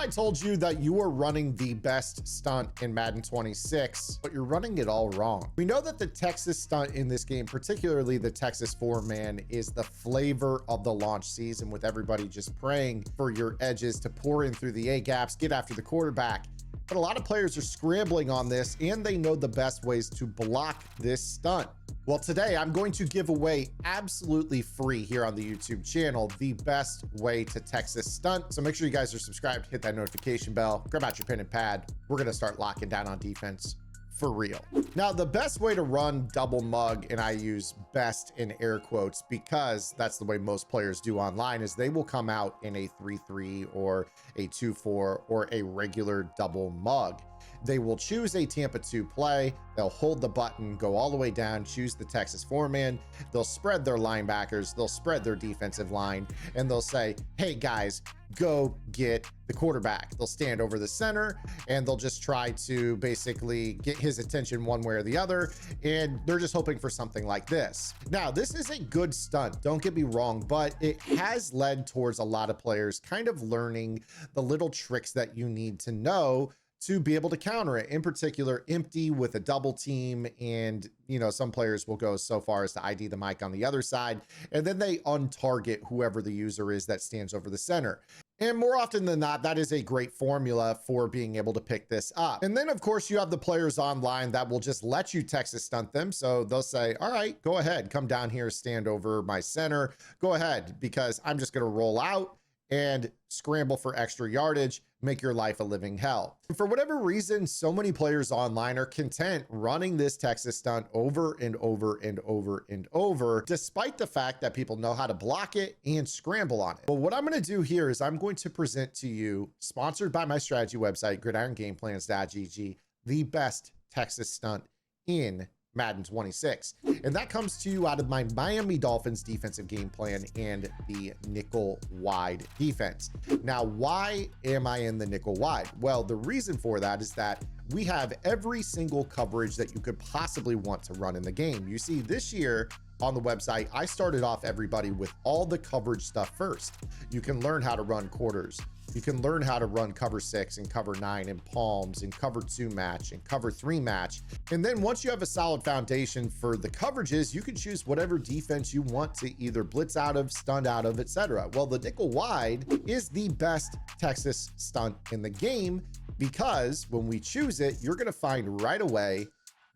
I told you that you are running the best stunt in Madden 26, but you're running it all wrong. We know that the Texas stunt in this game, particularly the Texas 4-man, is the flavor of the launch season, with everybody just praying for your edges to pour in through the A gaps, get after the quarterback. But a lot of players are scrambling on this, and they know the best ways to block this stunt. Well, today I'm going to give away absolutely free here on the YouTube channel the best way to Texas stunt. So make sure you guys are subscribed, hit that notification bell, grab out your pen and pad. We're going to start locking down on defense for real. Now, the best way to run double mug, and I use best in air quotes because that's the way most players do online, is they will come out in a 3-3 or a 2-4 or a regular double mug. They will choose a Tampa 2 play. They'll hold the button, go all the way down, choose the Texas 4-man. They'll spread their linebackers. They'll spread their defensive line, and they'll say, hey guys, go get the quarterback. They'll stand over the center, and they'll just try to basically get his attention one way or the other. And they're just hoping for something like this. Now, this is a good stunt, don't get me wrong, but it has led towards a lot of players kind of learning the little tricks that you need to know to be able to counter it. In particular, empty with a double team, and some players will go so far as to ID the mic on the other side, and then they untarget whoever the user is that stands over the center. And more often than not, that is a great formula for being able to pick this up. And then of course you have the players online that will just let you Texas stunt them. So they'll say, all right, go ahead, come down here, stand over my center, go ahead, because I'm just gonna roll out and scramble for extra yardage, make your life a living hell. And for whatever reason, so many players online are content running this Texas stunt over and over and over and over, despite the fact that people know how to block it and scramble on it. But what I'm gonna do here is I'm going to present to you, sponsored by my strategy website, gridirongameplans.gg, the best Texas stunt in Madden 26. And that comes to you out of my Miami Dolphins defensive game plan and the nickel wide defense. Now, why am I in the nickel wide? Well, the reason for that is that we have every single coverage that you could possibly want to run in the game. You see, this year on the website, I started off everybody with all the coverage stuff first. You can learn how to run quarters. You can learn how to run cover 6 and cover 9 and palms and cover 2 match and cover 3 match. And then once you have a solid foundation for the coverages, you can choose whatever defense you want to either blitz out of, stunt out of, etc. Well, the nickel wide is the best Texas stunt in the game, because when we choose it, you're going to find right away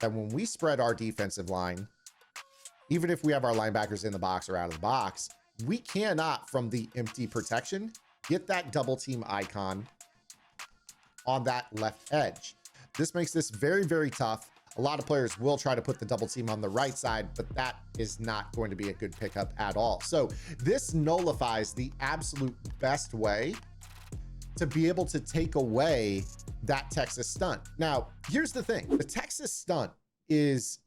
that when we spread our defensive line, even if we have our linebackers in the box or out of the box, we cannot, from the empty protection, get that double team icon on that left edge. This makes this very, very tough. A lot of players will try to put the double team on the right side, but that is not going to be a good pickup at all. So this nullifies the absolute best way to be able to take away that Texas stunt. Now, here's the thing. The Texas stunt is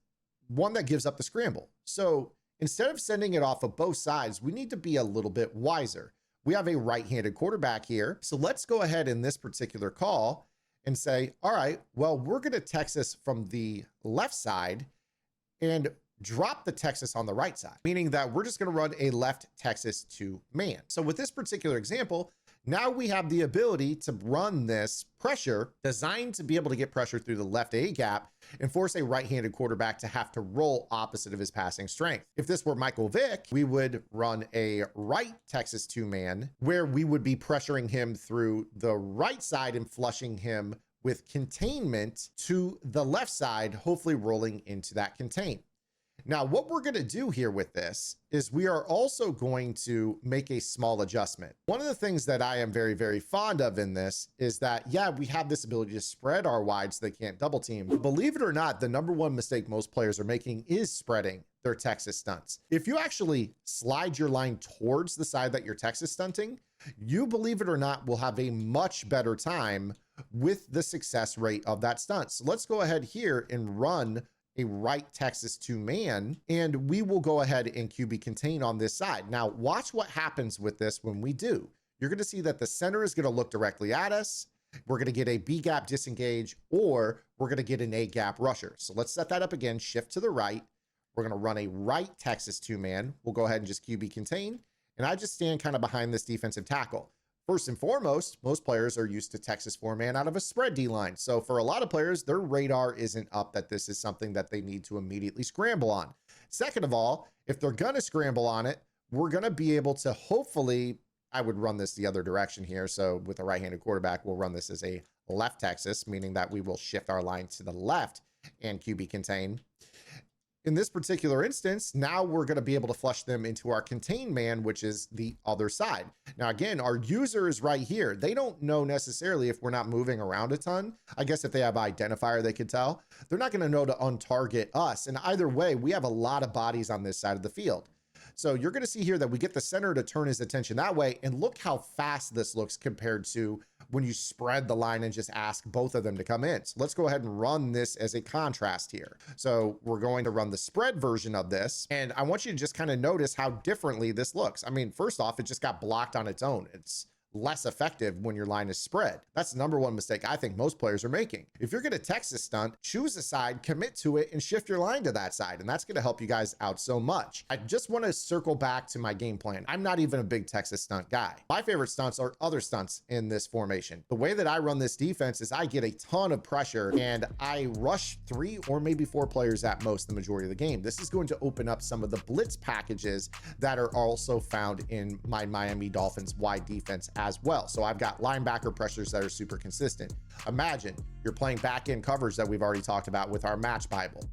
one that gives up the scramble. So instead of sending it off of both sides, we need to be a little bit wiser. We have a right-handed quarterback here. So let's go ahead in this particular call and say, all right, well, we're going to Texas from the left side and drop the Texas on the right side, meaning that we're just going to run a left Texas 2-man. So with this particular example, now we have the ability to run this pressure designed to be able to get pressure through the left A gap and force a right-handed quarterback to have to roll opposite of his passing strength. If this were Michael Vick, we would run a right Texas 2-man where we would be pressuring him through the right side and flushing him with containment to the left side, hopefully rolling into that contain. Now, what we're going to do here with this is we are also going to make a small adjustment. One of the things that I am very, very fond of in this is that, yeah, we have this ability to spread our wide so they can't double team. But believe it or not, the number one mistake most players are making is spreading their Texas stunts. If you actually slide your line towards the side that you're Texas stunting, you, believe it or not, will have a much better time with the success rate of that stunt. So let's go ahead here and run a right Texas 2-man, and we will go ahead and QB contain on this side. Now, watch what happens with this when we do. You're going to see that the center is going to look directly at us. We're going to get a B gap disengage, or we're going to get an A gap rusher. So let's set that up again, shift to the right. We're going to run a right Texas 2-man. We'll go ahead and just QB contain, and I just stand kind of behind this defensive tackle. First and foremost, most players are used to Texas 4-man out of a spread D-line. So for a lot of players, their radar isn't up that this is something that they need to immediately scramble on. Second of all, if they're going to scramble on it, we're going to be able to hopefully, I would run this the other direction here. So with a right-handed quarterback, we'll run this as a left Texas, meaning that we will shift our line to the left and QB contain. In this particular instance, now we're going to be able to flush them into our contain man, which is the other side. Now, again, our user is right here. They don't know necessarily if we're not moving around a ton. I guess if they have an identifier, they could tell. They're not going to know to untarget us. And either way, we have a lot of bodies on this side of the field. So you're going to see here that we get the center to turn his attention that way. And look how fast this looks compared to when you spread the line and just ask both of them to come in. So let's go ahead and run this as a contrast here. So we're going to run the spread version of this. And I want you to just kind of notice how differently this looks. I mean, first off, it just got blocked on its own. It's less effective when your line is spread. That's the number one mistake I think most players are making. If you're going to Texas stunt, choose a side, commit to it, and shift your line to that side. And that's going to help you guys out so much. I just want to circle back to my game plan. I'm not even a big Texas stunt guy. My favorite stunts are other stunts in this formation. The way that I run this defense is I get a ton of pressure and I rush 3 or maybe 4 players at most the majority of the game. This is going to open up some of the blitz packages that are also found in my Miami Dolphins wide defense as well. So I've got linebacker pressures that are super consistent. Imagine you're playing back-end coverage that we've already talked about with our match Bible.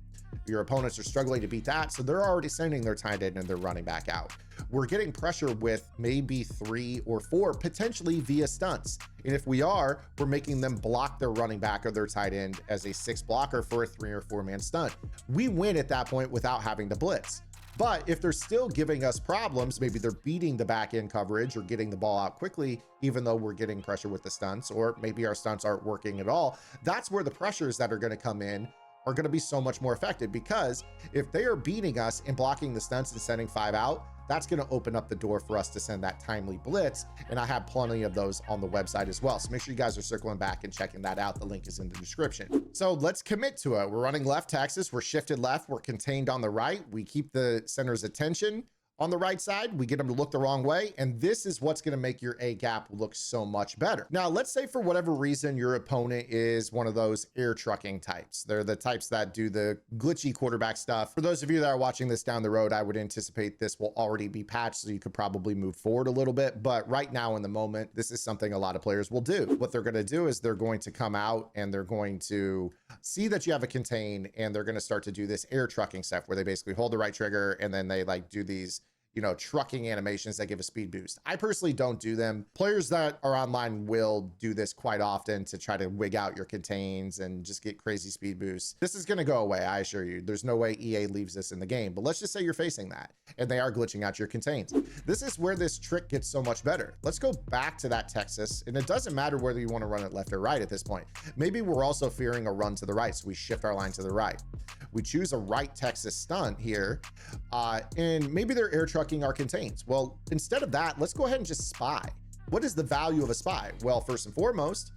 Your opponents are struggling to beat that, so they're already sending their tight end and their running back out. We're getting pressure with maybe 3 or 4, potentially via stunts. And if we are, we're making them block their running back or their tight end as a 6 blocker for a 3 or 4-man stunt. We win at that point without having to blitz. But if they're still giving us problems, maybe they're beating the back end coverage or getting the ball out quickly, even though we're getting pressure with the stunts, or maybe our stunts aren't working at all, that's where the pressures that are going to come in are going to be so much more effective, because if they are beating us and blocking the stunts and sending 5 out, that's going to open up the door for us to send that timely blitz. And I have plenty of those on the website as well. So make sure you guys are circling back and checking that out. The link is in the description. So let's commit to it. We're running left Texas. We're shifted left. We're contained on the right. We keep the center's attention on the right side. We get them to look the wrong way. And this is what's going to make your A gap look so much better. Now, let's say for whatever reason, your opponent is one of those air trucking types. They're the types that do the glitchy quarterback stuff. For those of you that are watching this down the road, I would anticipate this will already be patched, so you could probably move forward a little bit. But right now in the moment, this is something a lot of players will do. What they're going to do is they're going to come out and they're going to see that you have a contain, and they're going to start to do this air trucking stuff where they basically hold the right trigger and then they like do these, you know, trucking animations that give a speed boost. I personally don't do them. Players that are online will do this quite often to try to wig out your contains and just get crazy speed boosts. This is going to go away, I assure you. There's no way EA leaves this in the game, but let's just say you're facing that and they are glitching out your contains. This is where this trick gets so much better. Let's go back to that Texas, and it doesn't matter whether you want to run it left or right at this point. Maybe we're also fearing a run to the right, so we shift our line to the right. We choose a right Texas stunt here, and maybe they're air trucking our contains. Well, instead of that, let's go ahead and just spy. What is the value of a spy? Well, first and foremost,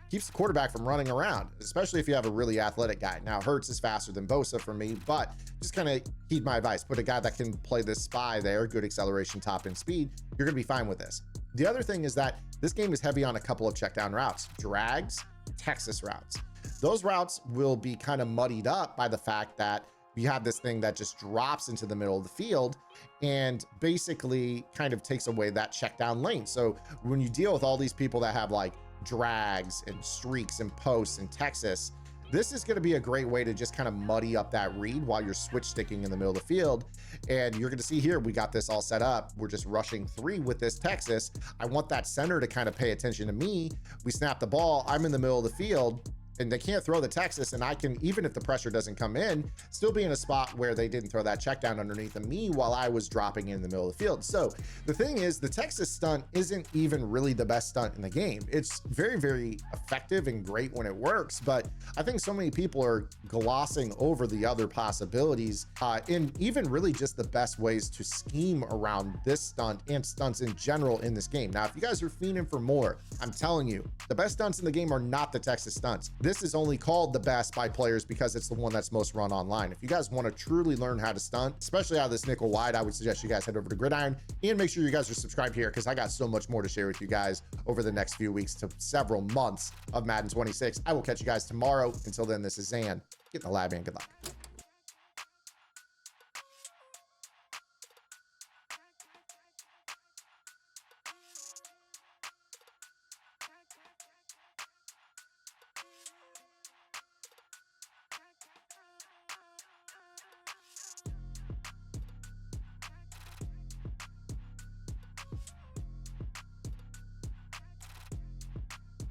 keeps the quarterback from running around, especially if you have a really athletic guy. Now, Hurts is faster than Bosa for me, but just kind of heed my advice. Put a guy that can play this spy there, good acceleration, top end speed. You're going to be fine with this. The other thing is that this game is heavy on a couple of check down routes, drags, Texas routes. Those routes will be kind of muddied up by the fact that you have this thing that just drops into the middle of the field and basically kind of takes away that check down lane. So when you deal with all these people that have like drags and streaks and posts in Texas, this is going to be a great way to just kind of muddy up that read while you're switch sticking in the middle of the field. And you're going to see here, we got this all set up. We're just rushing 3 with this Texas. I want that center to kind of pay attention to me. We snap the ball. I'm in the middle of the field, and they can't throw the Texas, and I can, even if the pressure doesn't come in, still be in a spot where they didn't throw that check down underneath of me while I was dropping in the middle of the field. So the thing is, the Texas stunt isn't even really the best stunt in the game. It's very, very effective and great when it works, but I think so many people are glossing over the other possibilities and even really just the best ways to scheme around this stunt and stunts in general in this game. Now, if you guys are fiending for more, I'm telling you, the best stunts in the game are not the Texas stunts. this is only called the best by players because it's the one that's most run online. If you guys want to truly learn how to stunt, especially out of this nickel wide, I would suggest you guys head over to Gridiron and make sure you guys are subscribed here, because I got so much more to share with you guys over the next few weeks to several months of Madden 26. I will catch you guys tomorrow. Until then, this is Zan. Get in the lab and good luck.